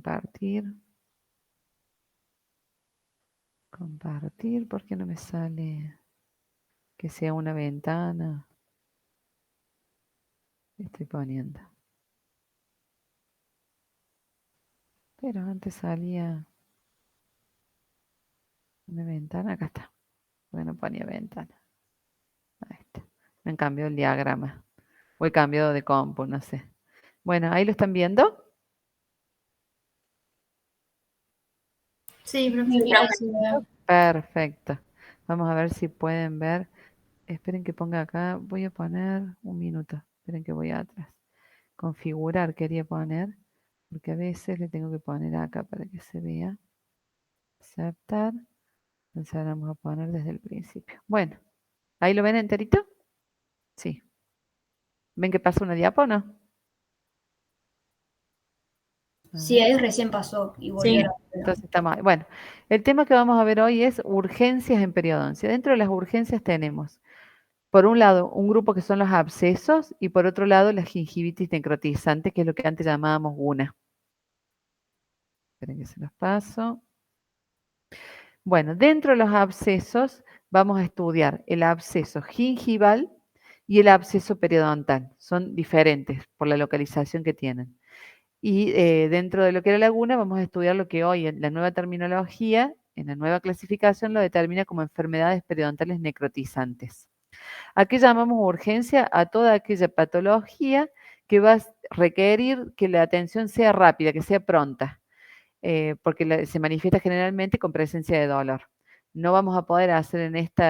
compartir. Compartir, ¿por qué no me sale que sea una ventana? Estoy poniendo. Pero antes salía una ventana, acá está. Bueno, ponía ventana. Ahí está. Me han cambiado el diagrama. O he cambiado de compu, no sé. Bueno, ¿ahí lo están viendo? Sí, profe, ahí sí veo. Perfecto. Vamos a ver si pueden ver. Esperen que ponga acá. Voy a poner un minuto. Esperen que voy atrás. Configurar quería poner. Porque a veces le tengo que poner acá para que se vea. Aceptar. Entonces ahora vamos a poner desde el principio. Bueno, ¿ahí lo ven enterito? Sí. ¿Ven que pasa una diapo o no? Sí, ahí recién pasó y volvió a la Entonces estamos ahí. Bueno, el tema que vamos a ver hoy es urgencias en periodoncia. Dentro de las urgencias tenemos, por un lado, un grupo que son los abscesos y por otro lado, la gingivitis necrotizante, que es lo que antes llamábamos GUNA. Esperen que se los paso. Bueno, dentro de los abscesos vamos a estudiar el absceso gingival y el absceso periodontal. Son diferentes por la localización que tienen. Y dentro de lo que era laguna vamos a estudiar lo que hoy en la nueva terminología, en la nueva clasificación, lo determina como enfermedades periodontales necrotizantes. ¿A qué llamamos urgencia? A toda aquella patología que va a requerir que la atención sea rápida, que sea pronta. Porque se manifiesta generalmente con presencia de dolor. No vamos a poder hacer en este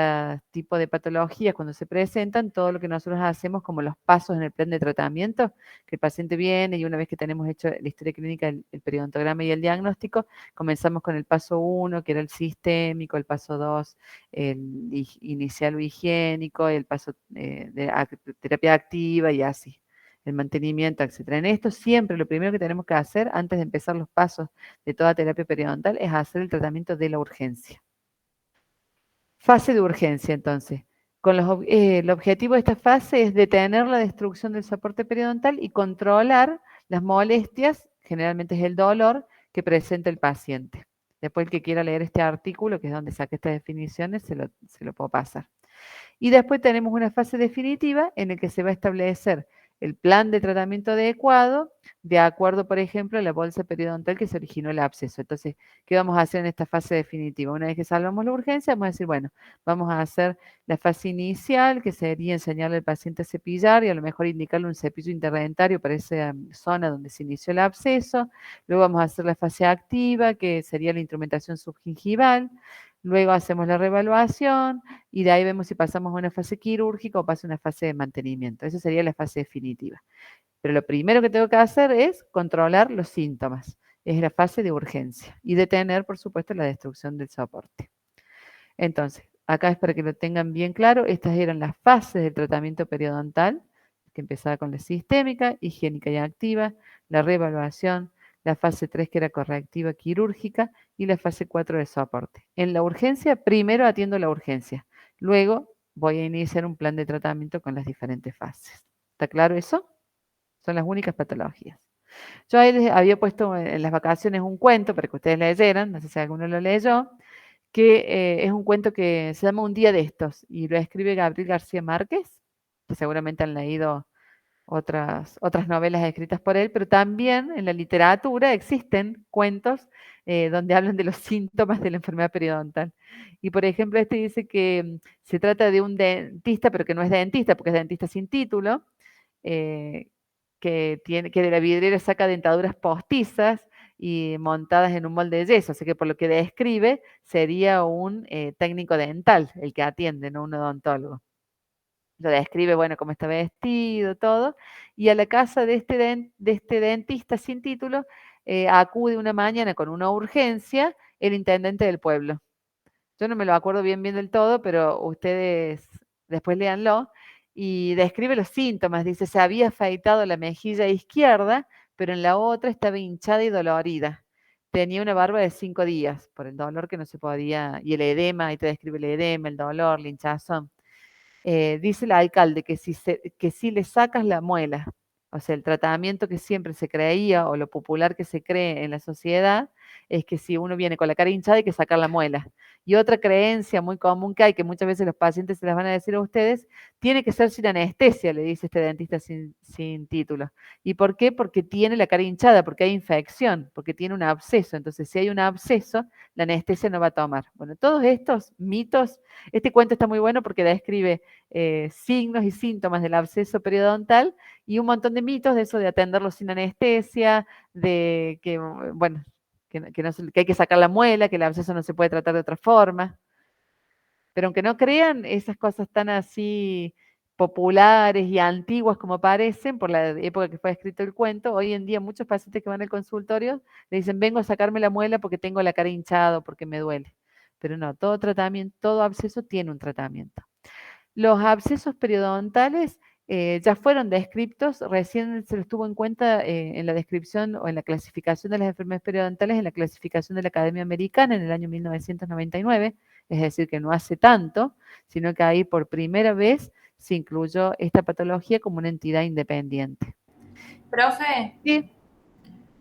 tipo de patologías, cuando se presentan, todo lo que nosotros hacemos como los pasos en el plan de tratamiento, que el paciente viene y una vez que tenemos hecho la historia clínica, el periodontograma y el diagnóstico, comenzamos con el paso 1, que era el sistémico, el paso 2, el inicial o higiénico, el paso de terapia activa y así el mantenimiento, etcétera. En esto siempre lo primero que tenemos que hacer antes de empezar los pasos de toda terapia periodontal es hacer el tratamiento de la urgencia. Fase de urgencia, entonces. El objetivo de esta fase es detener la destrucción del soporte periodontal y controlar las molestias, generalmente es el dolor, que presenta el paciente. Después el que quiera leer este artículo, que es donde saqué estas definiciones, se lo puedo pasar. Y después tenemos una fase definitiva en la que se va a establecer el plan de tratamiento adecuado, de acuerdo, por ejemplo, a la bolsa periodontal que se originó el absceso. Entonces, ¿qué vamos a hacer en esta fase definitiva? Una vez que salvamos la urgencia, vamos a decir, bueno, vamos a hacer la fase inicial, que sería enseñarle al paciente a cepillar y a lo mejor indicarle un cepillo interdentario para esa zona donde se inició el absceso. Luego vamos a hacer la fase activa, que sería la instrumentación subgingival. Luego hacemos la reevaluación y de ahí vemos si pasamos a una fase quirúrgica o pasa a una fase de mantenimiento. Esa sería la fase definitiva. Pero lo primero que tengo que hacer es controlar los síntomas. Es la fase de urgencia y detener, por supuesto, la destrucción del soporte. Entonces, acá es para que lo tengan bien claro, estas eran las fases del tratamiento periodontal, que empezaba con la sistémica, higiénica y activa, la reevaluación, la fase 3 que era correctiva quirúrgica y la fase 4 de soporte. En la urgencia, primero atiendo la urgencia, luego voy a iniciar un plan de tratamiento con las diferentes fases. ¿Está claro eso? Son las únicas patologías. Yo ahí les había puesto en las vacaciones un cuento para que ustedes leyeran, no sé si alguno lo leyó, que es un cuento que se llama Un día de estos y lo escribe Gabriel García Márquez, que seguramente han leído otras novelas escritas por él, pero también en la literatura existen cuentos donde hablan de los síntomas de la enfermedad periodontal. Y por ejemplo, este dice que se trata de un dentista, pero que no es dentista, porque es dentista sin título, eh, que de la vidriera saca dentaduras postizas y montadas en un molde de yeso, así que por lo que describe sería un técnico dental el que atiende, no un odontólogo. Lo describe, bueno, cómo está vestido, todo, y a la casa de este dentista sin título acude una mañana con una urgencia el intendente del pueblo. Yo no me lo acuerdo bien del todo, pero ustedes después léanlo, y describe los síntomas. Dice, se había afeitado la mejilla izquierda, pero en la otra estaba hinchada y dolorida. Tenía una barba de 5 días, por el dolor que no se podía, y el edema, ahí te describe el edema, el dolor, la hinchazón. Dice el alcalde que si le sacas la muela O sea, el tratamiento que siempre se creía o lo popular que se cree en la sociedad es que si uno viene con la cara hinchada hay que sacar la muela. Y otra creencia muy común que hay, que muchas veces los pacientes se las van a decir a ustedes, tiene que ser sin anestesia, le dice este dentista sin título. ¿Y por qué? Porque tiene la cara hinchada, porque hay infección, porque tiene un absceso. Entonces, si hay un absceso, la anestesia no va a tomar. Bueno, todos estos mitos, este cuento está muy bueno porque describe signos y síntomas del absceso periodontal y un montón de mitos de eso de atenderlo sin anestesia, de que, bueno, que hay que sacar la muela, que el absceso no se puede tratar de otra forma. Pero aunque no crean, esas cosas tan así populares y antiguas como parecen, por la época que fue escrito el cuento, hoy en día muchos pacientes que van al consultorio le dicen, vengo a sacarme la muela porque tengo la cara hinchada o porque me duele. Pero no, todo tratamiento, todo absceso tiene un tratamiento. Los abscesos periodontales ya fueron descriptos, recién se los tuvo en cuenta en la descripción o en la clasificación de las enfermedades periodontales en la clasificación de la Academia Americana en el año 1999, es decir, que no hace tanto, sino que ahí por primera vez se incluyó esta patología como una entidad independiente. Profe, Sí,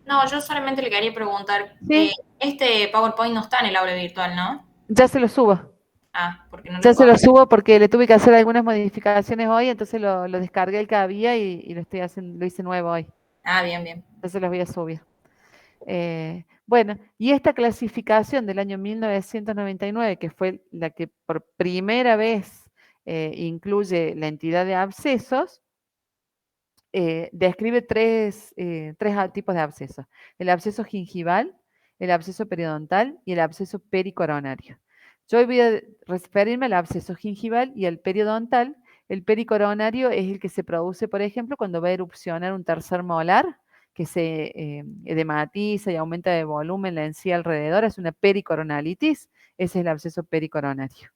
no, yo solamente le quería preguntar, sí, este PowerPoint no está en el aula virtual, ¿no? ya se lo subo. Ah, porque no lo Ya se encontré. lo subo porque le tuve que hacer algunas modificaciones hoy, entonces lo descargué el que había y lo estoy haciendo, lo hice nuevo hoy. Ah, bien, bien. Entonces los voy a subir. Bueno, y esta clasificación del año 1999, que fue la que por primera vez incluye la entidad de abscesos, describe tres tipos de abscesos. El absceso gingival, el absceso periodontal y el absceso pericoronario. Yo hoy voy a referirme al absceso gingival y al periodontal. El pericoronario es el que se produce, por ejemplo, cuando va a erupcionar un tercer molar, que se edematiza y aumenta de volumen la encía alrededor, es una pericoronalitis, ese es el absceso pericoronario.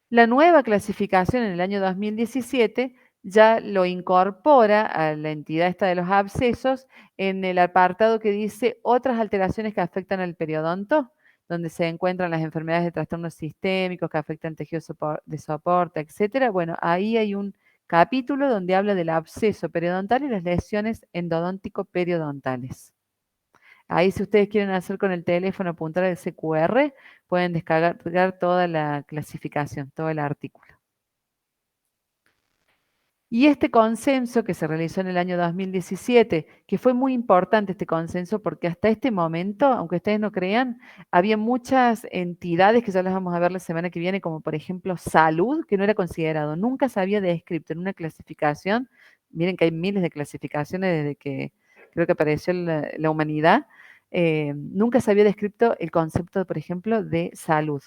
La nueva clasificación en el año 2017 ya lo incorpora a la entidad esta de los abscesos en el apartado que dice otras alteraciones que afectan al periodonto, donde se encuentran las enfermedades de trastornos sistémicos que afectan el tejido de soporte, etcétera. Bueno, ahí hay un capítulo donde habla del absceso periodontal y las lesiones endodóntico-periodontales. Ahí si ustedes quieren hacer con el teléfono, apuntar al CQR, pueden descargar toda la clasificación, todo el artículo. Y este consenso que se realizó en el año 2017, que fue muy importante este consenso porque hasta este momento, aunque ustedes no crean, había muchas entidades que ya las vamos a ver la semana que viene, como por ejemplo salud, que no era considerado, nunca se había descrito en una clasificación. Miren que hay miles de clasificaciones desde que creo que apareció la humanidad. Nunca se había descrito el concepto, por ejemplo, de salud.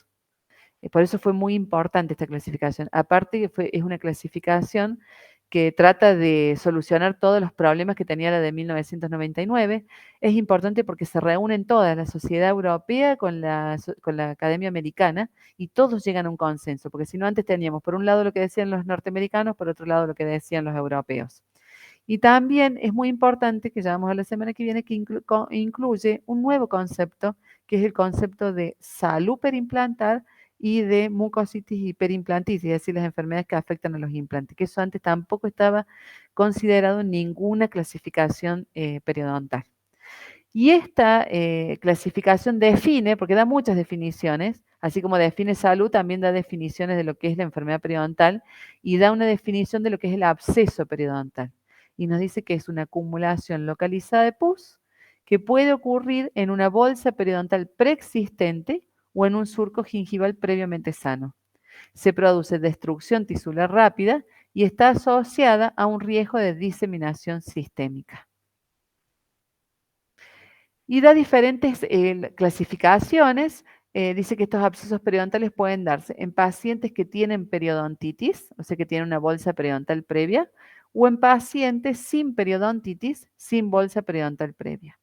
Por eso fue muy importante esta clasificación. Aparte que es una clasificación que trata de solucionar todos los problemas que tenía la de 1999. Es importante porque se reúnen toda la sociedad europea con la Academia Americana y todos llegan a un consenso, porque si no antes teníamos por un lado lo que decían los norteamericanos, por otro lado lo que decían los europeos. Y también es muy importante, que ya vamos a la semana que viene, que incluye un nuevo concepto, que es el concepto de salud perimplantar y de mucositis y perimplantitis, es decir, las enfermedades que afectan a los implantes, que eso antes tampoco estaba considerado en ninguna clasificación periodontal. Y esta clasificación define, porque da muchas definiciones, así como define salud, también da definiciones de lo que es la enfermedad periodontal y da una definición de lo que es el absceso periodontal. Y nos dice que es una acumulación localizada de pus que puede ocurrir en una bolsa periodontal preexistente o en un surco gingival previamente sano. Se produce destrucción tisular rápida y está asociada a un riesgo de diseminación sistémica. Y da diferentes clasificaciones. Dice que estos abscesos periodontales pueden darse en pacientes que tienen periodontitis, o sea que tienen una bolsa periodontal previa, o en pacientes sin periodontitis, sin bolsa periodontal previa.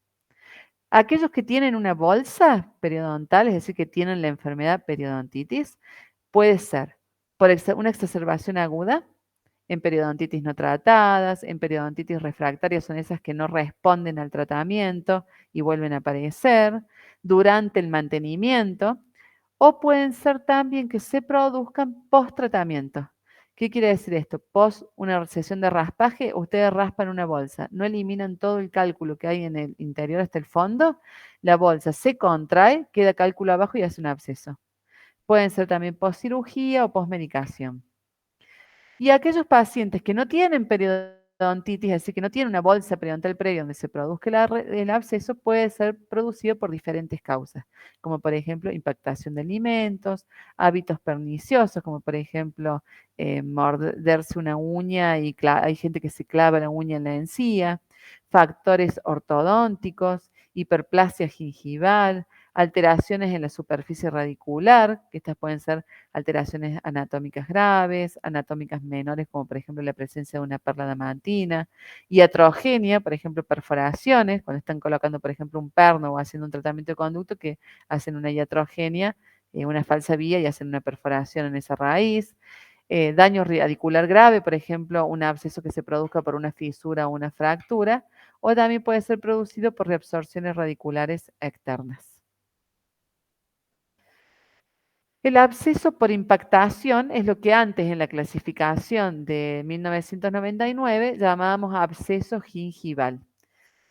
Aquellos que tienen una bolsa periodontal, es decir, que tienen la enfermedad periodontitis, puede ser por una exacerbación aguda, en periodontitis no tratadas, en periodontitis refractarias, son esas que no responden al tratamiento y vuelven a aparecer, durante el mantenimiento, o pueden ser también que se produzcan post tratamiento, ¿Qué quiere decir esto? Post una sesión de raspaje, ustedes raspan una bolsa, no eliminan todo el cálculo que hay en el interior hasta el fondo, la bolsa se contrae, queda cálculo abajo y hace un absceso. Pueden ser también post cirugía o post medicación. Y aquellos pacientes que no tienen periodontitis, así que no tienen una bolsa periodontal previa donde se produzca el absceso, puede ser producido por diferentes causas, como por ejemplo impactación de alimentos, hábitos perniciosos, como por ejemplo morderse una uña y hay gente que se clava la uña en la encía, factores ortodónticos, hiperplasia gingival, alteraciones en la superficie radicular, que estas pueden ser alteraciones anatómicas graves, anatómicas menores, como por ejemplo la presencia de una perla damantina, iatrogenia, por ejemplo, perforaciones, cuando están colocando, por ejemplo, un perno o haciendo un tratamiento de conducto que hacen una iatrogenia, una falsa vía y hacen una perforación en esa raíz. Daño radicular grave, por ejemplo, un absceso que se produzca por una fisura o una fractura, o también puede ser producido por reabsorciones radiculares externas. El absceso por impactación es lo que antes en la clasificación de 1999 llamábamos absceso gingival.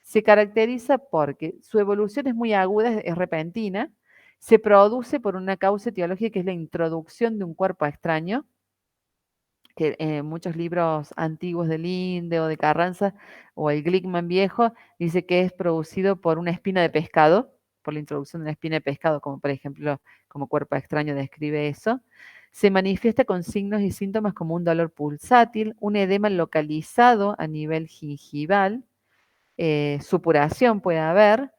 Se caracteriza porque su evolución es muy aguda, es repentina, se produce por una causa etiológica que es la introducción de un cuerpo extraño, que en muchos libros antiguos de Linde o de Carranza o el Glickman viejo dice que es producido por una espina de pescado, por la introducción de una espina de pescado, como por ejemplo, como cuerpo extraño describe eso. Se manifiesta con signos y síntomas como un dolor pulsátil, un edema localizado a nivel gingival, supuración puede haber,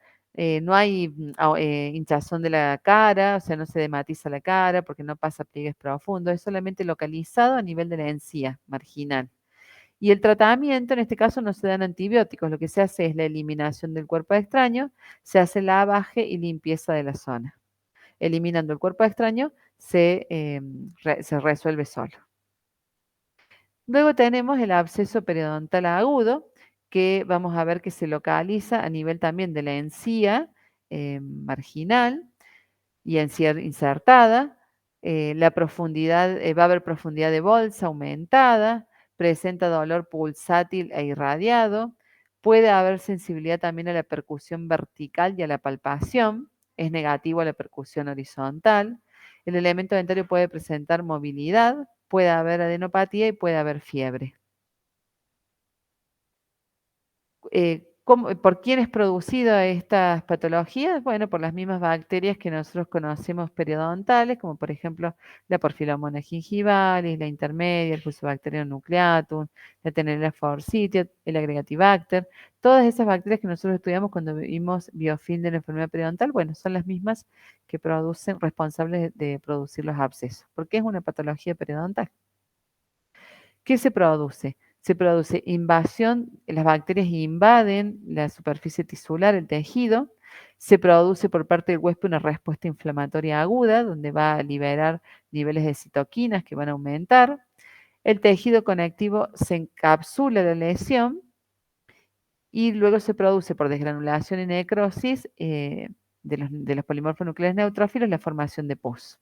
no hay hinchazón de la cara, o sea, no se dematiza la cara porque no pasa pliegues profundos, es solamente localizado a nivel de la encía marginal. Y el tratamiento, en este caso, no se dan antibióticos, lo que se hace es la eliminación del cuerpo extraño, se hace lavaje y limpieza de la zona. Eliminando el cuerpo extraño, se resuelve solo. Luego tenemos el absceso periodontal agudo, que vamos a ver que se localiza a nivel también de la encía marginal y encía insertada. La profundidad, va a haber profundidad de bolsa aumentada, presenta dolor pulsátil e irradiado, puede haber sensibilidad también a la percusión vertical y a la palpación, es negativo a la percusión horizontal. El elemento dentario puede presentar movilidad, puede haber adenopatía y puede haber fiebre. ¿Por quién es producida estas patologías? Bueno, por las mismas bacterias que nosotros conocemos periodontales, como por ejemplo la Porphyromonas gingivalis, la intermedia, el Fusobacterium nucleatum, la Tenellera forsythia, el Agregatibacter. Todas esas bacterias que nosotros estudiamos cuando vimos biofilm de la enfermedad periodontal, bueno, son las mismas que producen, responsables de producir los abscesos, porque es una patología periodontal. ¿Qué se produce? Se produce invasión, las bacterias invaden la superficie tisular, el tejido, se produce por parte del huésped una respuesta inflamatoria aguda, donde va a liberar niveles de citoquinas que van a aumentar, el tejido conectivo se encapsula la lesión y luego se produce por desgranulación y necrosis de los polimorfos nucleares neutrófilos la formación de pus.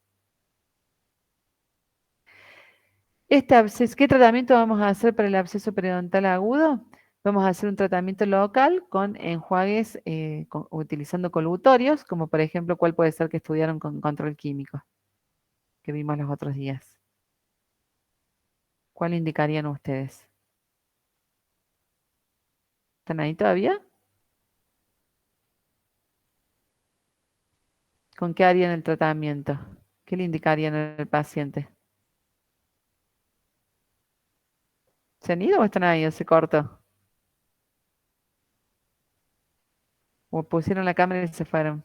¿Qué tratamiento vamos a hacer para el absceso periodontal agudo? Vamos a hacer un tratamiento local con enjuagues utilizando colutorios, como por ejemplo, ¿cuál puede ser que estudiaron con control químico? Que vimos los otros días. ¿Cuál indicarían ustedes? ¿Están ahí todavía? ¿Con qué harían el tratamiento? ¿Qué le indicarían al paciente? ¿Se han ido o están ahí o se cortó? ¿O pusieron la cámara y se fueron?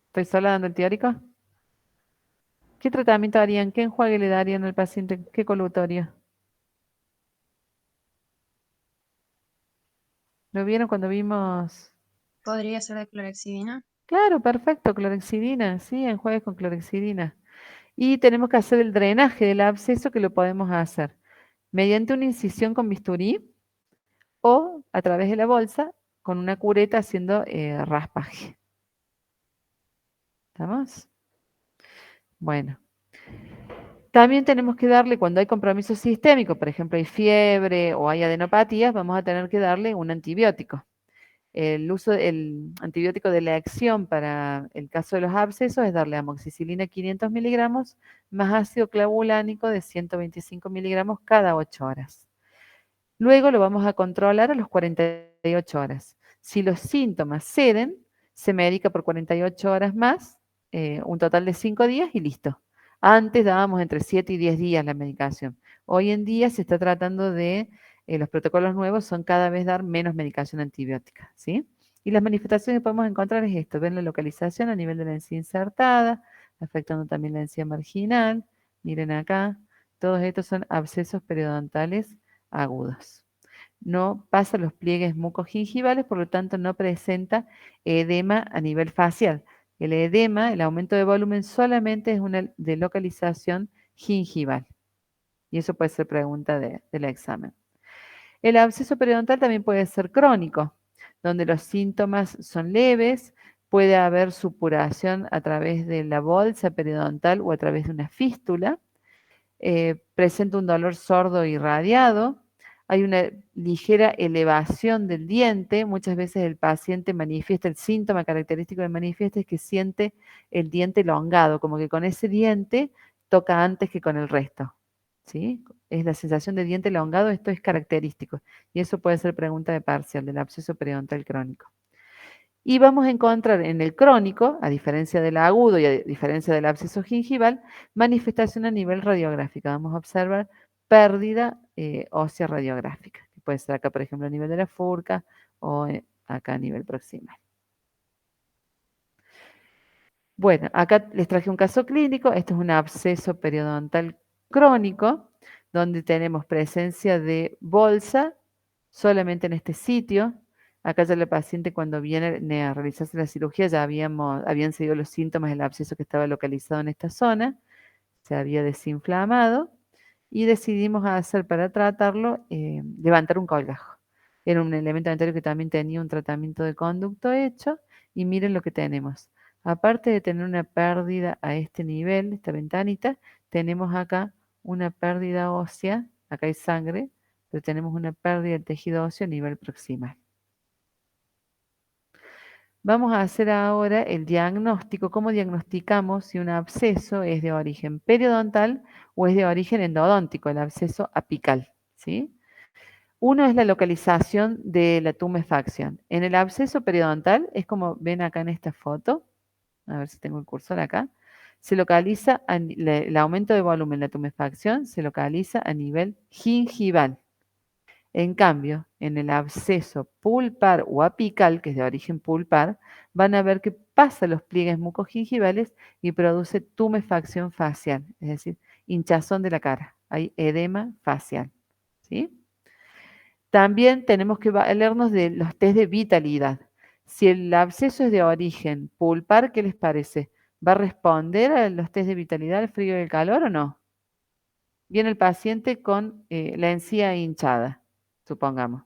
¿Estoy sola dando el teórico? ¿Qué tratamiento harían? ¿Qué enjuague le darían al paciente? ¿Qué colutorio? ¿Lo vieron cuando vimos? ¿Podría ser de clorexidina? Claro, perfecto, clorexidina, sí, enjuagues con clorexidina. Y tenemos que hacer el drenaje del absceso, que lo podemos hacer mediante una incisión con bisturí o a través de la bolsa con una cureta haciendo raspaje. ¿Estamos? Bueno. También tenemos que darle, cuando hay compromiso sistémico, por ejemplo, hay fiebre o hay adenopatías, vamos a tener que darle un antibiótico. El antibiótico de elección para el caso de los abscesos es darle amoxicilina 500 miligramos más ácido clavulánico de 125 miligramos cada 8 horas. Luego lo vamos a controlar a los 48 horas. Si los síntomas ceden, se medica por 48 horas más, un total de 5 días y listo. Antes dábamos entre 7 y 10 días la medicación. Hoy en día se está tratando de, los protocolos nuevos son cada vez dar menos medicación antibiótica, ¿sí? Y las manifestaciones que podemos encontrar es esto, ven la localización a nivel de la encía insertada, afectando también la encía marginal, miren acá, todos estos son abscesos periodontales agudos. No pasa los pliegues mucogingivales, por lo tanto no presenta edema a nivel facial. El edema, el aumento de volumen, solamente es una de localización gingival. Y eso puede ser pregunta del examen. El absceso periodontal también puede ser crónico, donde los síntomas son leves, puede haber supuración a través de la bolsa periodontal o a través de una fístula, presenta un dolor sordo irradiado, hay una ligera elevación del diente, muchas veces el paciente manifiesta, el síntoma característico del manifiesta es que siente el diente elongado, como que con ese diente toca antes que con el resto, ¿sí? Es la sensación de diente elongado, esto es característico, y eso puede ser pregunta de parcial del absceso periodontal crónico. Y vamos a encontrar en el crónico, a diferencia del agudo y a diferencia del absceso gingival, manifestación a nivel radiográfico. Vamos a observar pérdida ósea radiográfica, que puede ser acá, por ejemplo, a nivel de la furca o acá a nivel proximal. Bueno, acá les traje un caso clínico. Esto es un absceso periodontal crónico, donde tenemos presencia de bolsa solamente en este sitio. Acá ya la paciente cuando viene a realizarse la cirugía ya habían seguido los síntomas del absceso que estaba localizado en esta zona, se había desinflamado y decidimos hacer para tratarlo, levantar un colgajo. Era un elemento dentario que también tenía un tratamiento de conducto hecho y miren lo que tenemos. Aparte de tener una pérdida a este nivel, esta ventanita, tenemos acá una pérdida ósea, acá hay sangre, pero tenemos una pérdida del tejido óseo a nivel proximal. Vamos a hacer ahora el diagnóstico. ¿Cómo diagnosticamos si un absceso es de origen periodontal o es de origen endodóntico, el absceso apical? ¿Sí? Uno es la localización de la tumefacción. En el absceso periodontal, es como ven acá en esta foto, a ver si tengo el cursor acá, se localiza, el aumento de volumen, la tumefacción, se localiza a nivel gingival. En cambio, en el absceso pulpar o apical, que es de origen pulpar, van a ver que pasa los pliegues mucogingivales y produce tumefacción facial, es decir, hinchazón de la cara. Hay edema facial. ¿Sí? También tenemos que valernos de los test de vitalidad. Si el absceso es de origen pulpar, ¿qué les parece? ¿Va a responder a los test de vitalidad, el frío y el calor o no? Viene el paciente con la encía hinchada, supongamos.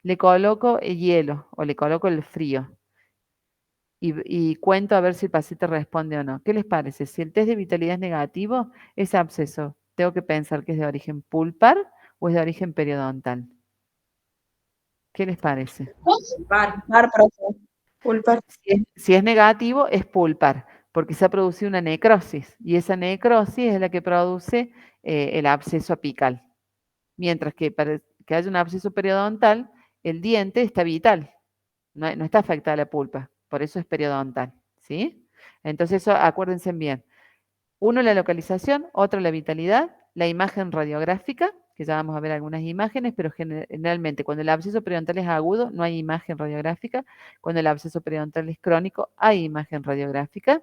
Le coloco el hielo o le coloco el frío y cuento a ver si el paciente responde o no. ¿Qué les parece? Si el test de vitalidad es negativo, ese absceso, tengo que pensar que es de origen pulpar o es de origen periodontal. ¿Qué les parece? Par. Profe. Pulpar. Si es negativo, es pulpar, porque se ha producido una necrosis y esa necrosis es la que produce el absceso apical. Mientras que para que haya un absceso periodontal, el diente está vital, no está afectada la pulpa, por eso es periodontal, ¿sí? Entonces eso acuérdense bien. Uno, la localización, otro, la vitalidad, la imagen radiográfica, que ya vamos a ver algunas imágenes, pero generalmente cuando el absceso periodontal es agudo, no hay imagen radiográfica. Cuando el absceso periodontal es crónico, hay imagen radiográfica.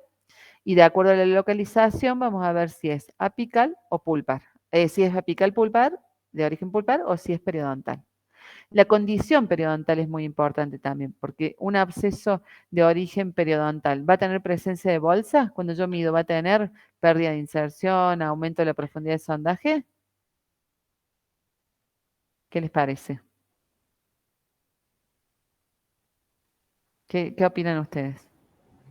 Y de acuerdo a la localización, vamos a ver si es apical o pulpar. Si es apical pulpar, de origen pulpar, o si es periodontal. La condición periodontal es muy importante también, porque un absceso de origen periodontal va a tener presencia de bolsa. Cuando yo mido, va a tener pérdida de inserción, aumento de la profundidad de sondaje. ¿Qué les parece? ¿Qué opinan ustedes?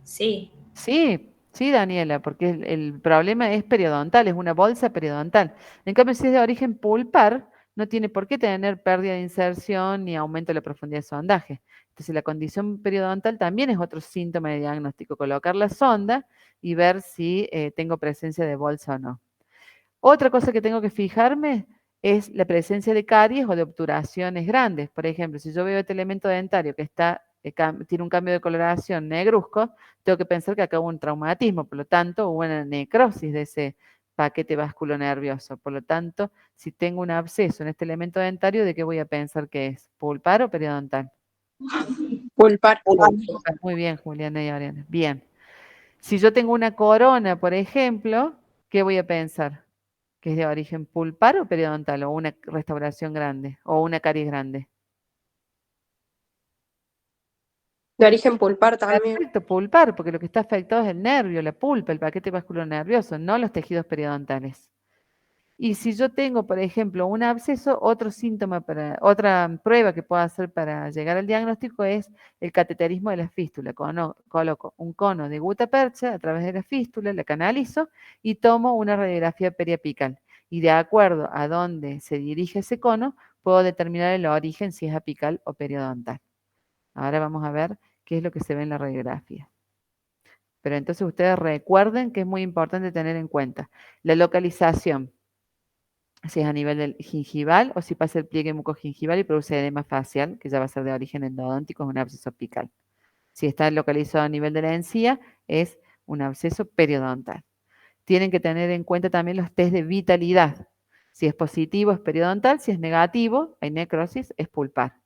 Sí. Sí, Sí, Daniela, porque el problema es periodontal, es una bolsa periodontal. En cambio, si es de origen pulpar, no tiene por qué tener pérdida de inserción ni aumento de la profundidad de sondaje. Entonces, la condición periodontal también es otro síntoma de diagnóstico. Colocar la sonda y ver si tengo presencia de bolsa o no. Otra cosa que tengo que fijarme es la presencia de caries o de obturaciones grandes. Por ejemplo, si yo veo este elemento dentario que está, tiene un cambio de coloración negruzco, tengo que pensar que acá hubo un traumatismo, por lo tanto, hubo una necrosis de ese paquete vasculonervioso. Por lo tanto, si tengo un absceso en este elemento dentario, ¿de qué voy a pensar que es? ¿Pulpar o periodontal? Pulpar. Pulpar. Muy bien, Juliana y Ariana. Bien. Si yo tengo una corona, por ejemplo, ¿qué voy a pensar? ¿Que es de origen pulpar o periodontal? ¿O una restauración grande? ¿O una caries grande? De origen pulpar también. Perfecto, pulpar, porque lo que está afectado es el nervio, la pulpa, el paquete vasculonervioso, no los tejidos periodontales. Y si yo tengo, por ejemplo, un absceso, otro síntoma otra prueba que puedo hacer para llegar al diagnóstico es el cateterismo de la fístula. Coloco un cono de gutapercha a través de la fístula, la canalizo y tomo una radiografía periapical. Y de acuerdo a dónde se dirige ese cono, puedo determinar el origen, si es apical o periodontal. Ahora vamos a ver qué es lo que se ve en la radiografía. Pero entonces ustedes recuerden que es muy importante tener en cuenta la localización, si es a nivel del gingival o si pasa el pliegue mucogingival y produce edema facial, que ya va a ser de origen endodóntico, es un absceso apical. Si está localizado a nivel de la encía, es un absceso periodontal. Tienen que tener en cuenta también los test de vitalidad. Si es positivo, es periodontal; si es negativo, hay necrosis, es pulpar.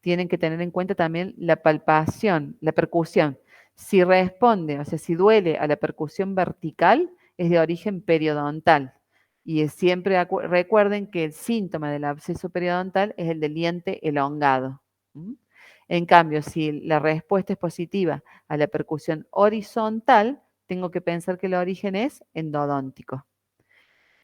Tienen que tener en cuenta también la palpación, la percusión. Si responde, o sea, si duele a la percusión vertical, es de origen periodontal. Y siempre recuerden que el síntoma del absceso periodontal es el del diente elongado. En cambio, si la respuesta es positiva a la percusión horizontal, tengo que pensar que el origen es endodóntico.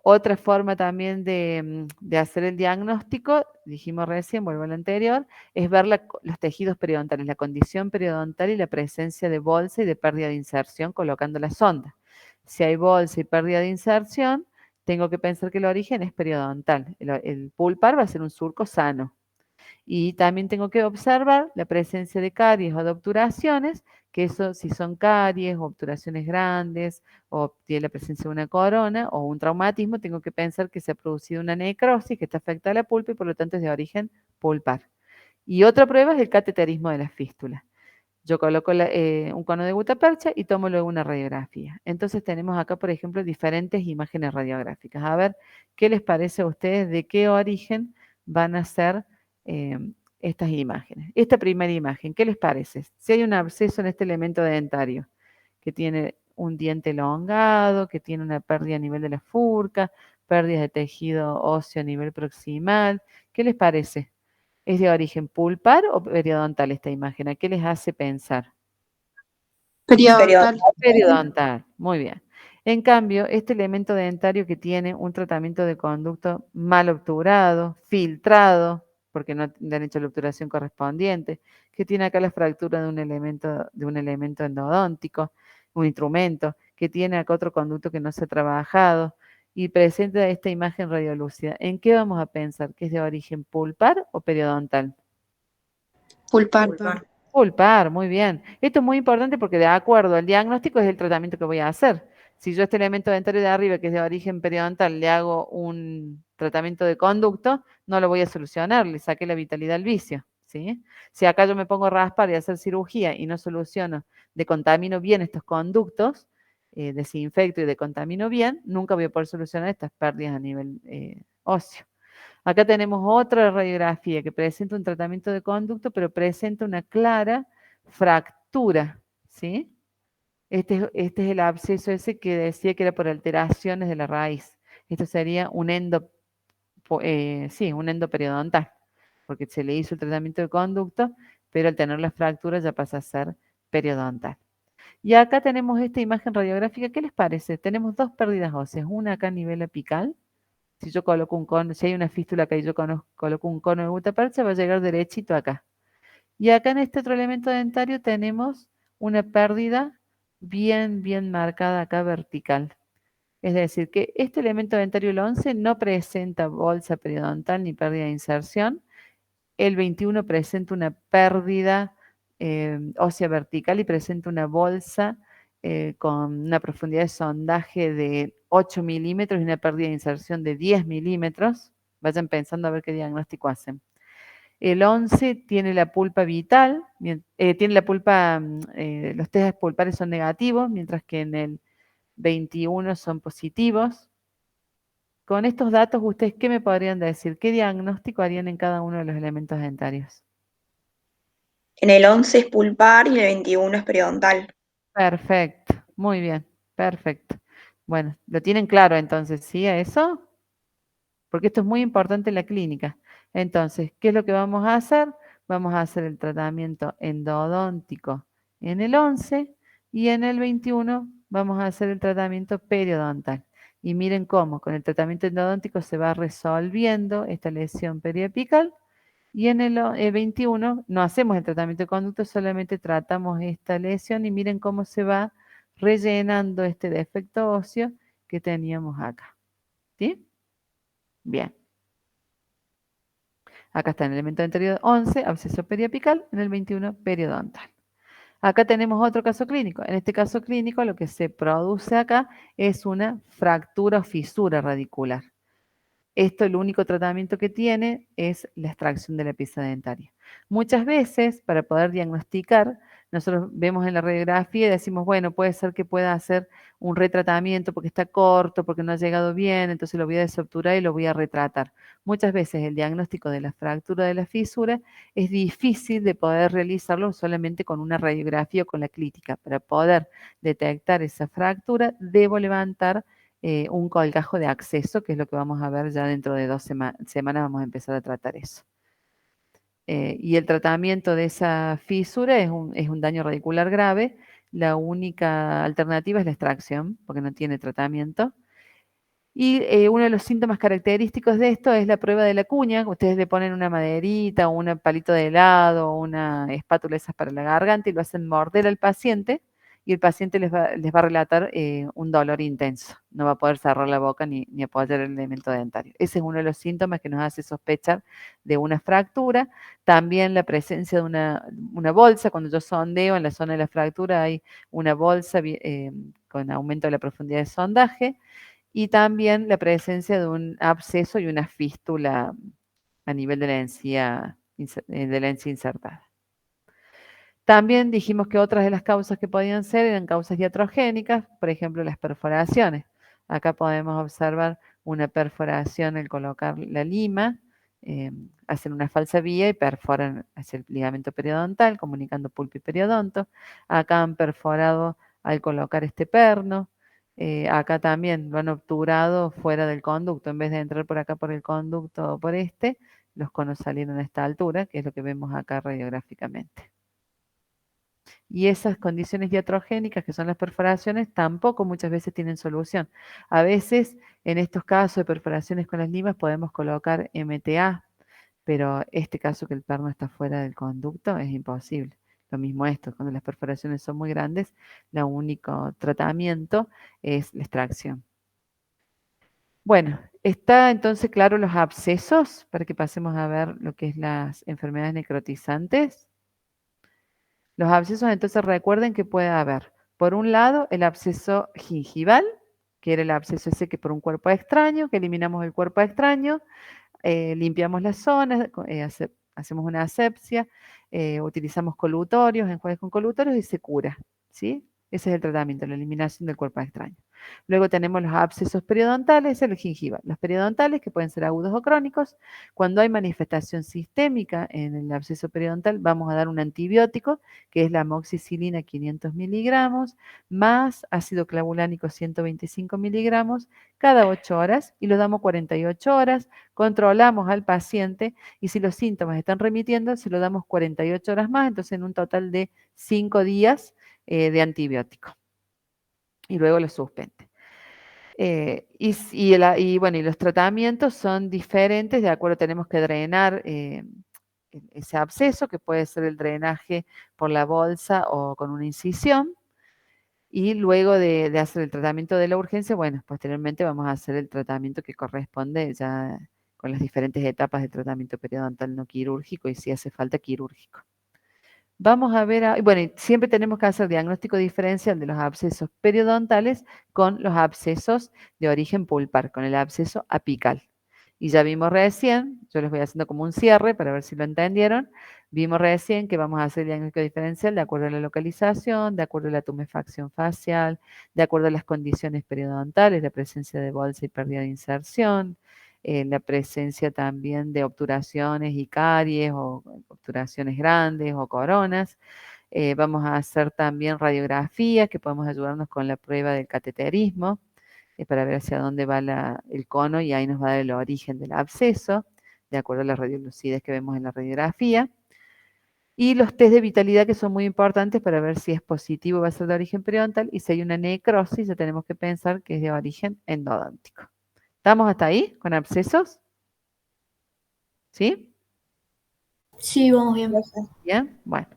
Otra forma también de hacer el diagnóstico, dijimos recién, vuelvo a lo anterior, es ver los tejidos periodontales, la condición periodontal y la presencia de bolsa y de pérdida de inserción colocando la sonda. Si hay bolsa y pérdida de inserción, tengo que pensar que el origen es periodontal. El pulpar va a ser un surco sano. Y también tengo que observar la presencia de caries o de obturaciones, que eso, si son caries o obturaciones grandes o tiene la presencia de una corona o un traumatismo, tengo que pensar que se ha producido una necrosis que está afectada a la pulpa y por lo tanto es de origen pulpar. Y otra prueba es el cateterismo de la fístula. Yo coloco un cono de gutapercha y tomo luego una radiografía. Entonces tenemos acá, por ejemplo, diferentes imágenes radiográficas. A ver, ¿qué les parece a ustedes? ¿De qué origen van a ser estas imágenes? Esta primera imagen, ¿qué les parece? Si hay un absceso en este elemento dentario, que tiene un diente elongado, que tiene una pérdida a nivel de la furca, pérdidas de tejido óseo a nivel proximal, ¿qué les parece? ¿Es de origen pulpar o periodontal esta imagen? ¿A qué les hace pensar? Periodontal. Periodontal, muy bien. En cambio, este elemento dentario que tiene un tratamiento de conducto mal obturado, filtrado, porque no le han hecho la obturación correspondiente, que tiene acá la fractura de un elemento endodóntico, un instrumento, que tiene acá otro conducto que no se ha trabajado, y presenta esta imagen radiolúcida. ¿En qué vamos a pensar? ¿Que es de origen pulpar o periodontal? Pulpar. Pulpar, muy bien. Esto es muy importante porque de acuerdo al diagnóstico es el tratamiento que voy a hacer. Si yo a este elemento dentario de arriba, que es de origen periodontal, le hago un tratamiento de conducto, no lo voy a solucionar, le saqué la vitalidad al vicio. ¿Sí? Si acá yo me pongo a raspar y a hacer cirugía y no soluciono, decontamino bien estos conductos, desinfecto y decontamino bien, nunca voy a poder solucionar estas pérdidas a nivel óseo. Acá tenemos otra radiografía que presenta un tratamiento de conducto, pero presenta una clara fractura, ¿sí? Este es el absceso ese que decía que era por alteraciones de la raíz. Esto sería un un endoperiodontal, porque se le hizo el tratamiento de conducto, pero al tener la fractura ya pasa a ser periodontal. Y acá tenemos esta imagen radiográfica. ¿Qué les parece? Tenemos dos pérdidas óseas, una acá a nivel apical. Si yo coloco un cono, si hay una fístula acá y yo coloco un cono de gutapercha, va a llegar derechito acá. Y acá en este otro elemento dentario tenemos una pérdida bien marcada acá vertical. Es decir, que este elemento dentario, el 11, no presenta bolsa periodontal ni pérdida de inserción. El 21 presenta una pérdida ósea vertical y presenta una bolsa con una profundidad de sondaje de 8 milímetros y una pérdida de inserción de 10 milímetros. Vayan pensando a ver qué diagnóstico hacen. El 11 tiene la pulpa vital, tiene la pulpa, los test pulpares son negativos, mientras que en el 21 son positivos. Con estos datos, ¿ustedes qué me podrían decir? ¿Qué diagnóstico harían en cada uno de los elementos dentarios? En el 11 es pulpar y en el 21 es periodontal. Perfecto, muy bien, perfecto. Bueno, lo tienen claro entonces, ¿sí? ¿A eso? Porque esto es muy importante en la clínica. Entonces, ¿qué es lo que vamos a hacer? Vamos a hacer el tratamiento endodóntico en el 11 y en el 21 vamos a hacer el tratamiento periodontal. Y miren cómo con el tratamiento endodóntico se va resolviendo esta lesión periapical y en el 21 no hacemos el tratamiento de conducto, solamente tratamos esta lesión y miren cómo se va rellenando este defecto óseo que teníamos acá. ¿Sí? Bien. Acá está en el elemento anterior 11, absceso periapical, en el 21, periodontal. Acá tenemos otro caso clínico. En este caso clínico lo que se produce acá es una fractura o fisura radicular. Esto, el único tratamiento que tiene es la extracción de la pieza dentaria. Muchas veces, para poder diagnosticar, nosotros vemos en la radiografía y decimos, bueno, puede ser que pueda hacer un retratamiento porque está corto, porque no ha llegado bien, entonces lo voy a desobturar y lo voy a retratar. Muchas veces el diagnóstico de la fractura de la fisura es difícil de poder realizarlo solamente con una radiografía o con la clínica. Para poder detectar esa fractura, debo levantar un colgajo de acceso, que es lo que vamos a ver ya dentro de 2 semanas, vamos a empezar a tratar eso. Y el tratamiento de esa fisura es un daño radicular grave. La única alternativa es la extracción, porque no tiene tratamiento. Y uno de los síntomas característicos de esto es la prueba de la cuña. Ustedes le ponen una maderita o un palito de helado o una espátula esas para la garganta y lo hacen morder al paciente y el paciente les va a relatar un dolor intenso. No va a poder cerrar la boca ni apoyar el elemento dentario. Ese es uno de los síntomas que nos hace sospechar de una fractura. También la presencia de una bolsa. Cuando yo sondeo en la zona de la fractura hay una bolsa con aumento de la profundidad de sondaje. Y también la presencia de un absceso y una fístula a nivel de la encía insertada. También dijimos que otras de las causas que podían ser eran causas iatrogénicas, por ejemplo, las perforaciones. Acá podemos observar una perforación al colocar la lima, hacen una falsa vía y perforan hacia el ligamento periodontal, comunicando pulpa y periodonto. Acá han perforado al colocar este perno. Acá también lo han obturado fuera del conducto. En vez de entrar por acá por el conducto o por este, los conos salieron a esta altura, que es lo que vemos acá radiográficamente. Y esas condiciones iatrogénicas, que son las perforaciones, tampoco muchas veces tienen solución. A veces, en estos casos de perforaciones con las limas, podemos colocar MTA, pero este caso que el perno está fuera del conducto es imposible. Lo mismo esto, cuando las perforaciones son muy grandes, el único tratamiento es la extracción. Bueno, está entonces claro los abscesos, para que pasemos a ver lo que es las enfermedades necrotizantes. Los abscesos, entonces recuerden que puede haber, por un lado, el absceso gingival, que era el absceso ese que por un cuerpo extraño, que eliminamos el cuerpo extraño, limpiamos las zonas, hacemos una asepsia, utilizamos colutorios, enjuagues con colutorios y se cura, ¿sí? Ese es el tratamiento, la eliminación del cuerpo extraño. Luego tenemos los abscesos periodontales, el gingival. Los periodontales, que pueden ser agudos o crónicos. Cuando hay manifestación sistémica en el absceso periodontal, vamos a dar un antibiótico, que es la amoxicilina 500 miligramos, más ácido clavulánico 125 miligramos, cada 8 horas, y lo damos 48 horas, controlamos al paciente, y si los síntomas están remitiendo, se lo damos 48 horas más, entonces en un total de 5 días de antibiótico. Y luego lo suspende. Y los tratamientos son diferentes, de acuerdo, tenemos que drenar ese absceso, que puede ser el drenaje por la bolsa o con una incisión. Y luego de hacer el tratamiento de la urgencia, bueno, posteriormente vamos a hacer el tratamiento que corresponde ya con las diferentes etapas de tratamiento periodontal no quirúrgico y si hace falta quirúrgico. Vamos a ver, bueno, y siempre tenemos que hacer diagnóstico diferencial de los abscesos periodontales con los abscesos de origen pulpar, con el absceso apical. Y ya vimos recién, yo les voy haciendo como un cierre para ver si lo entendieron, vimos recién que vamos a hacer diagnóstico diferencial de acuerdo a la localización, de acuerdo a la tumefacción facial, de acuerdo a las condiciones periodontales, la presencia de bolsa y pérdida de inserción, la presencia también de obturaciones y caries o obturaciones grandes o coronas. Vamos a hacer también radiografías que podemos ayudarnos con la prueba del cateterismo para ver hacia dónde va el cono y ahí nos va a dar el origen del absceso, de acuerdo a la radiolucidez que vemos en la radiografía. Y los test de vitalidad que son muy importantes para ver si es positivo va a ser de origen periodontal y si hay una necrosis ya tenemos que pensar que es de origen endodóntico. ¿Estamos hasta ahí con abscesos? ¿Sí? Sí, vamos bien. Bien, bueno.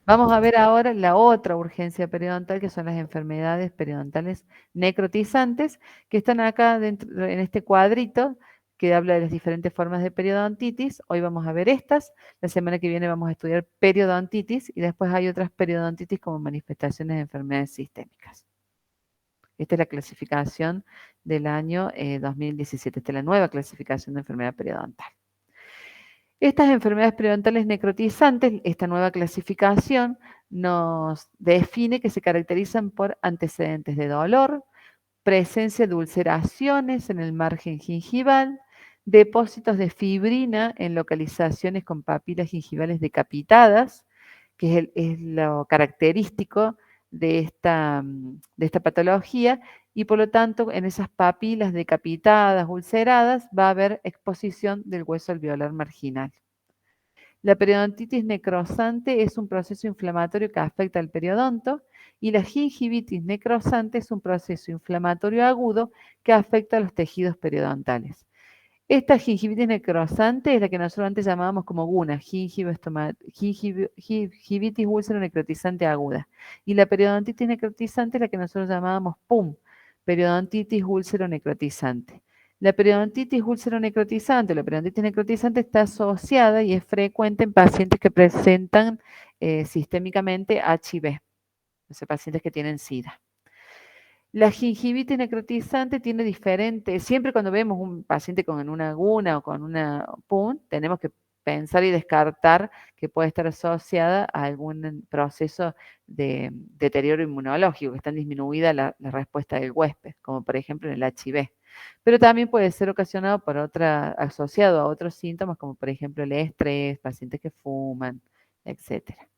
Vamos a ver ahora la otra urgencia periodontal, que son las enfermedades periodontales necrotizantes, que están acá dentro, en este cuadrito, que habla de las diferentes formas de periodontitis. Hoy vamos a ver estas. La semana que viene vamos a estudiar periodontitis y después hay otras periodontitis como manifestaciones de enfermedades sistémicas. Esta es la clasificación del año 2017. Esta es la nueva clasificación de enfermedad periodontal. Estas enfermedades periodontales necrotizantes, esta nueva clasificación nos define que se caracterizan por antecedentes de dolor, presencia de ulceraciones en el margen gingival, depósitos de fibrina en localizaciones con papilas gingivales decapitadas, que es lo característico de esta patología, y por lo tanto en esas papilas decapitadas, ulceradas, va a haber exposición del hueso alveolar marginal. La periodontitis necrosante es un proceso inflamatorio que afecta al periodonto y la gingivitis necrosante es un proceso inflamatorio agudo que afecta a los tejidos periodontales. Esta gingivitis necrosante es la que nosotros antes llamábamos como GUNA, gingivitis úlcero-necrotizante aguda. Y la periodontitis necrotizante es la que nosotros llamábamos PUM, periodontitis úlcero-necrotizante. La periodontitis úlcero-necrotizante, la periodontitis necrotizante está asociada y es frecuente en pacientes que presentan sistémicamente HIV, o sea, pacientes que tienen SIDA. La gingivitis necrotizante tiene diferentes, siempre cuando vemos un paciente con una GUNA o con una PUN, tenemos que pensar y descartar que puede estar asociada a algún proceso de deterioro inmunológico, que está disminuida la respuesta del huésped, como por ejemplo en el HIV. Pero también puede ser ocasionado por asociado a otros síntomas, como por ejemplo el estrés, pacientes que fuman, etcétera.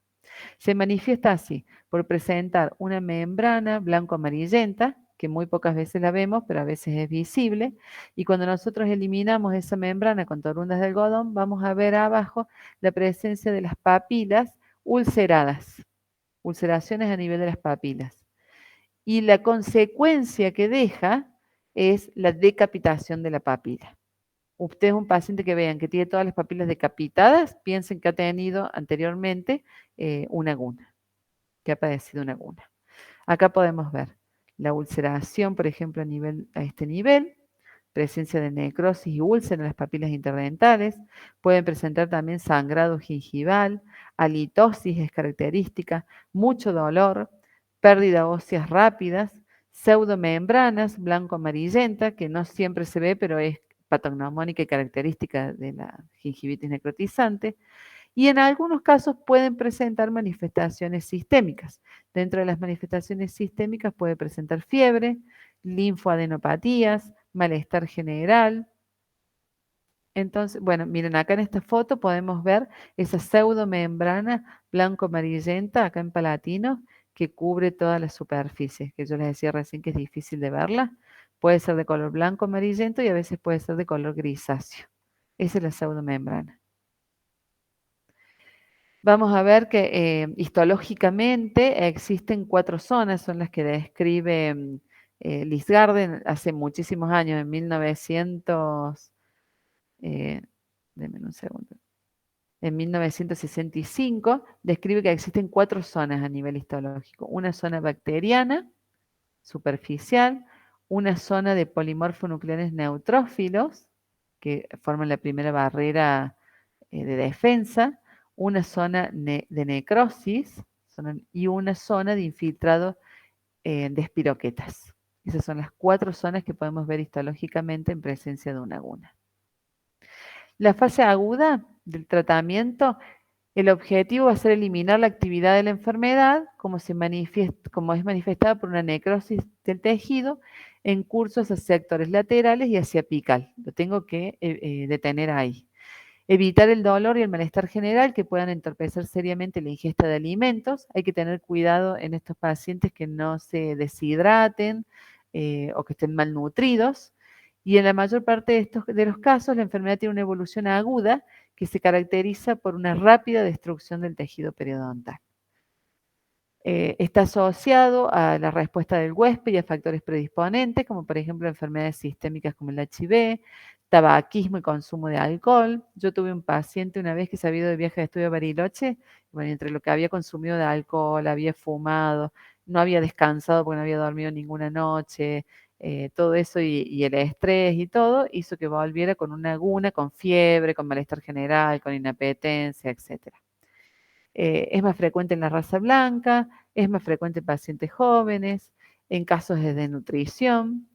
Se manifiesta así, por presentar una membrana blanco-amarillenta, que muy pocas veces la vemos, pero a veces es visible, y cuando nosotros eliminamos esa membrana con torundas de algodón, vamos a ver abajo la presencia de las papilas ulceradas, ulceraciones a nivel de las papilas. Y la consecuencia que deja es la decapitación de la papila. Usted es un paciente que vean que tiene todas las papilas decapitadas, piensen que ha tenido anteriormente una GUNA, que ha padecido una GUNA. Acá podemos ver la ulceración, por ejemplo, a este nivel, presencia de necrosis y úlcera en las papilas interdentales, pueden presentar también sangrado gingival, halitosis es característica, mucho dolor, pérdida óseas rápidas, pseudomembranas blanco-amarillenta, que no siempre se ve, pero es patognomónica y característica de la gingivitis necrotizante, y en algunos casos pueden presentar manifestaciones sistémicas. Dentro de las manifestaciones sistémicas puede presentar fiebre, linfoadenopatías, malestar general. Entonces, bueno, miren, acá en esta foto podemos ver esa pseudomembrana blanco-amarillenta, acá en palatino, que cubre toda la superficie, que yo les decía recién que es difícil de verla. Puede ser de color blanco amarillento y a veces puede ser de color grisáceo. Esa es la pseudomembrana. Vamos a ver que histológicamente existen 4 zonas, son las que describe Lisgarden hace muchísimos años, en 1900, denme un segundo, en 1965, describe que existen 4 zonas a nivel histológico. Una zona bacteriana, superficial, una zona de polimorfonucleares neutrófilos, que forman la primera barrera de defensa, una zona de necrosis y una zona de infiltrado de espiroquetas. Esas son las 4 zonas que podemos ver histológicamente en presencia de una guna. La fase aguda del tratamiento, el objetivo va a ser eliminar la actividad de la enfermedad, como es manifestada por una necrosis del tejido en cursos hacia sectores laterales y hacia apical. Lo tengo que detener ahí. Evitar el dolor y el malestar general que puedan entorpecer seriamente la ingesta de alimentos. Hay que tener cuidado en estos pacientes que no se deshidraten o que estén malnutridos. Y en la mayor parte de los casos, la enfermedad tiene una evolución aguda que se caracteriza por una rápida destrucción del tejido periodontal. Está asociado a la respuesta del huésped y a factores predisponentes, como por ejemplo enfermedades sistémicas como el HIV, tabaquismo y consumo de alcohol. Yo tuve un paciente una vez que se había ido de viaje de estudio a Bariloche, bueno, entre lo que había consumido de alcohol, había fumado, no había descansado porque no había dormido ninguna noche, todo eso y el estrés y todo, hizo que volviera con una guna, con fiebre, con malestar general, con inapetencia, etcétera. Es más frecuente en la raza blanca, es más frecuente en pacientes jóvenes, en casos de desnutrición,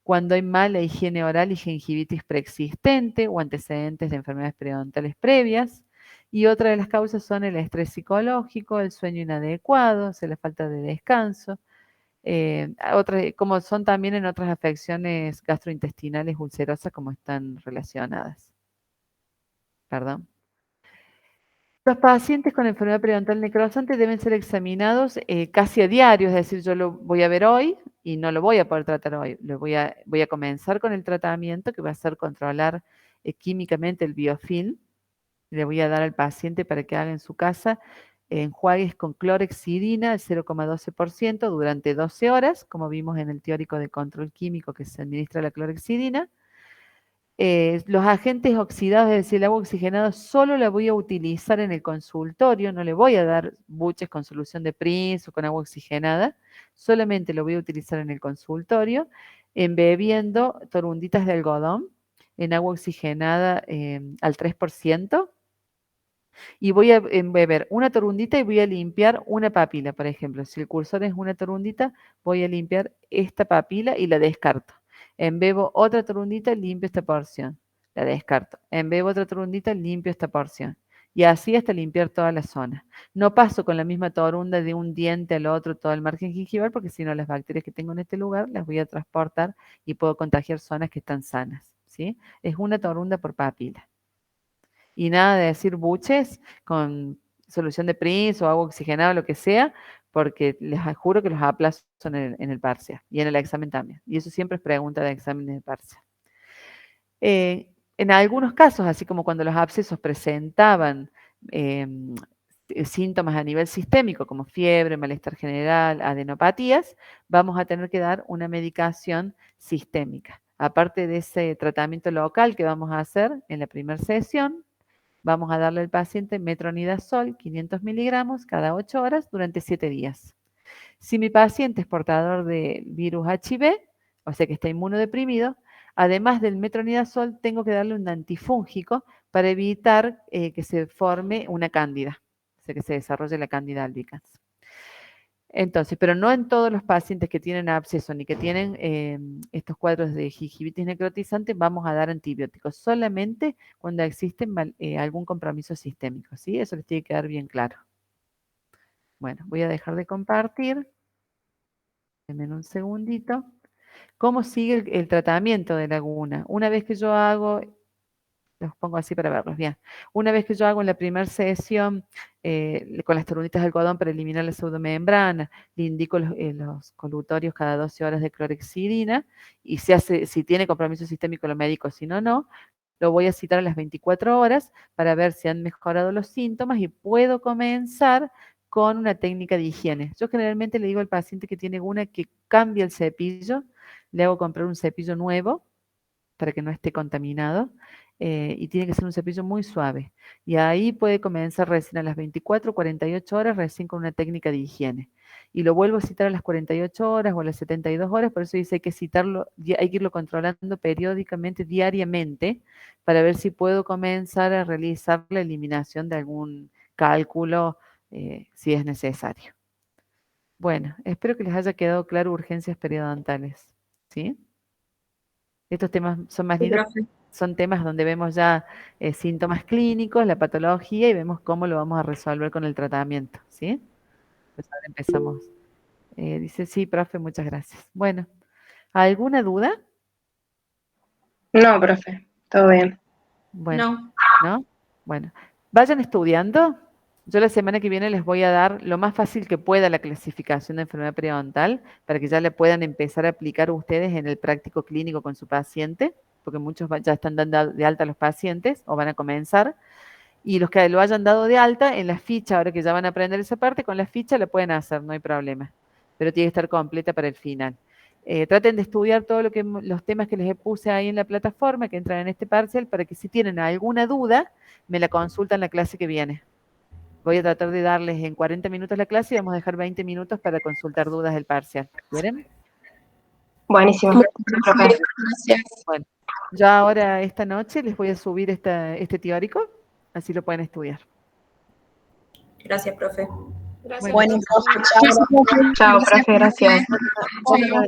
cuando hay mala higiene oral y gingivitis preexistente o antecedentes de enfermedades periodontales previas. Y otra de las causas son el estrés psicológico, el sueño inadecuado, o sea, la falta de descanso. Como son también en otras afecciones gastrointestinales ulcerosas como están relacionadas. Perdón. Los pacientes con enfermedad periodontal necrosante deben ser examinados casi a diario, es decir, yo lo voy a ver hoy y no lo voy a poder tratar hoy. Voy a comenzar con el tratamiento que va a ser controlar químicamente el biofilm. Le voy a dar al paciente para que haga en su casa enjuagues con clorhexidina al 0,12% durante 12 horas, como vimos en el teórico de control químico que se administra la clorhexidina. Los agentes oxidados, es decir, el agua oxigenada, solo la voy a utilizar en el consultorio, no le voy a dar buches con solución de Prince o con agua oxigenada, solamente lo voy a utilizar en el consultorio, embebiendo torunditas de algodón en agua oxigenada al 3%, y voy a embeber una torundita y voy a limpiar una papila, por ejemplo. Si el cursor es una torundita, voy a limpiar esta papila y la descarto. Embebo otra torundita, limpio esta porción, la descarto. Embebo otra torundita, limpio esta porción. Y así hasta limpiar toda la zona. No paso con la misma torunda de un diente al otro todo el margen gingival, porque si no las bacterias que tengo en este lugar las voy a transportar y puedo contagiar zonas que están sanas, ¿sí? Es una torunda por papila. Y nada de decir buches con solución de Prince o agua oxigenada o lo que sea, porque les juro que los aplazo en el parcial y en el examen también. Y eso siempre es pregunta de examen de parcial. En algunos casos, así como cuando los abscesos presentaban síntomas a nivel sistémico, como fiebre, malestar general, adenopatías, vamos a tener que dar una medicación sistémica. Aparte de ese tratamiento local que vamos a hacer en la primera sesión, vamos a darle al paciente metronidazol 500 miligramos cada 8 horas durante 7 días. Si mi paciente es portador de virus HIV, o sea que está inmunodeprimido, además del metronidazol, tengo que darle un antifúngico para evitar que se forme una cándida, o sea que se desarrolle la cándida albicans. Entonces, pero no en todos los pacientes que tienen absceso ni que tienen estos cuadros de gingivitis necrotizante vamos a dar antibióticos, solamente cuando existe algún compromiso sistémico, ¿sí? Eso les tiene que quedar bien claro. Bueno, voy a dejar de compartir. Denme un segundito. ¿Cómo sigue el tratamiento de laguna? Una vez que yo hago, los pongo así para verlos bien. Una vez que yo hago en la primera sesión con las torunditas de algodón para eliminar la pseudomembrana, le indico los colutorios cada 12 horas de clorhexidina y si tiene compromiso sistémico lo médico, si no, no. Lo voy a citar a las 24 horas para ver si han mejorado los síntomas y puedo comenzar con una técnica de higiene. Yo generalmente le digo al paciente que tiene una que cambie el cepillo, le hago comprar un cepillo nuevo para que no esté contaminado. y tiene que ser un cepillo muy suave. Y ahí puede comenzar recién a las 24, 48 horas, recién con una técnica de higiene. Y lo vuelvo a citar a las 48 horas o a las 72 horas, por eso dice hay que citarlo, hay que irlo controlando periódicamente, diariamente, para ver si puedo comenzar a realizar la eliminación de algún cálculo, si es necesario. Bueno, espero que les haya quedado claro urgencias periodontales, ¿sí? Estos temas son más Sí, lindos, profe. son temas donde vemos ya síntomas clínicos, la patología y vemos cómo lo vamos a resolver con el tratamiento, ¿sí? Pues ahora empezamos. Dice, sí, profe, muchas gracias. Bueno, ¿alguna duda? No, profe, todo bien. Bueno, No. ¿no? Bueno, vayan estudiando. Yo la semana que viene les voy a dar lo más fácil que pueda la clasificación de enfermedad periodontal para que ya le puedan empezar a aplicar ustedes en el práctico clínico con su paciente, porque muchos ya están dando de alta a los pacientes o van a comenzar. Y los que lo hayan dado de alta, en la ficha, ahora que ya van a aprender esa parte, con la ficha la pueden hacer, no hay problema. Pero tiene que estar completa para el final. Traten de estudiar todo los temas que les puse ahí en la plataforma, que entran en este parcial, para que si tienen alguna duda, me la consultan la clase que viene. Voy a tratar de darles en 40 minutos la clase y vamos a dejar 20 minutos para consultar dudas del parcial. ¿Quieren? Buenísimo. Profe. Gracias. Bueno, yo ahora esta noche les voy a subir este teórico, así lo pueden estudiar. Gracias, profe. Gracias. Bueno, profe, chao. Chao, profe, gracias. Bueno,